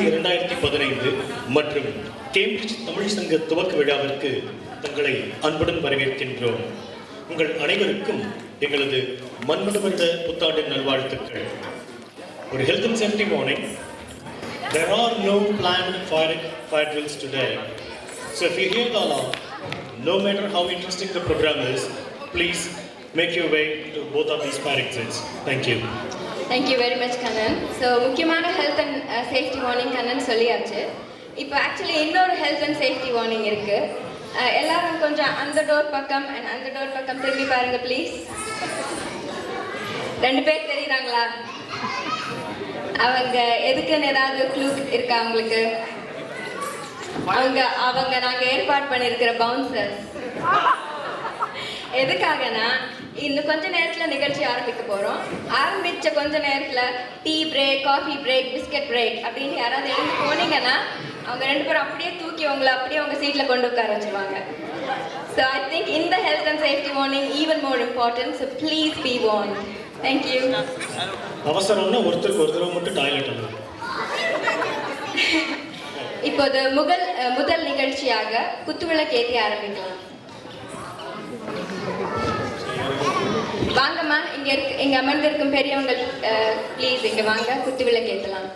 2015 மற்றும் கேம்பிரிட்ஜ் தமிழ் சங்க துவக்க விழாவிற்கு தங்களை அன்புடன் வரவேற்கின்றோம். உங்கள் அனைவருக்கும் எங்களது மன்மத வருட புத்தாண்டு நல்வாழ்த்துக்கள். ஒரு health and safety morning. There are no planned fire drills today. So if you hear the alarm, no matter how interesting the program is, please make your way to both of these fire exits. Thank you. Thank you very much, Kannan. So முக்கியமான health and safety warning Kannan சொல்லியாச்சு. இப்போ actually இன்னொரு health and safety warning இருக்கு. எல்லாரும் கொஞ்சம் அந்த door பக்கம் and அந்த டோர் பக்கம் திரும்பி பாருங்க ப்ளீஸ். 2 பேர் தெரியுறாங்களா? அவங்க எதுக்குன்னு ஏதாவது க்ளூ இருக்கா உங்களுக்கு? அவங்க நாங்க ஏற்பாடு பண்ணியிருக்கிற பவுன்சர்ஸ். எதுக்காகனா இன்னும் கொஞ்ச நேரத்தில் நிகழ்ச்சி ஆரம்பிக்க போகிறோம். ஆரம்பித்த கொஞ்ச நேரத்தில் tea break, coffee break, biscuit break அப்படின்னு யாராவது எழுந்து போனீங்கன்னா அவங்க 2 பேரும் அப்படியே தூக்கி உங்களை அப்படியே உங்கள் சீட்டில் கொண்டு உட்கார வச்சுருவாங்க. ஸோ ஐ திங்க் இந்த health and safety warning even more important. So please be warned. Thank you. அவசரம்னா ஒருத்தருக்கு ஒரு தடவை மட்டும் டாய்லெட் வந்து. இப்போது முதல் நிகழ்ச்சியாக குத்துவிளக்கு ஏற்றி ஆரம்பிக்கலாம். வாங்கம்மா, இங்க அமர்ந்திருக்கும் பெரியவங்க ப்ளீஸ் இங்க வாங்க, குத்துவிளக்கு ஏற்றலாம்.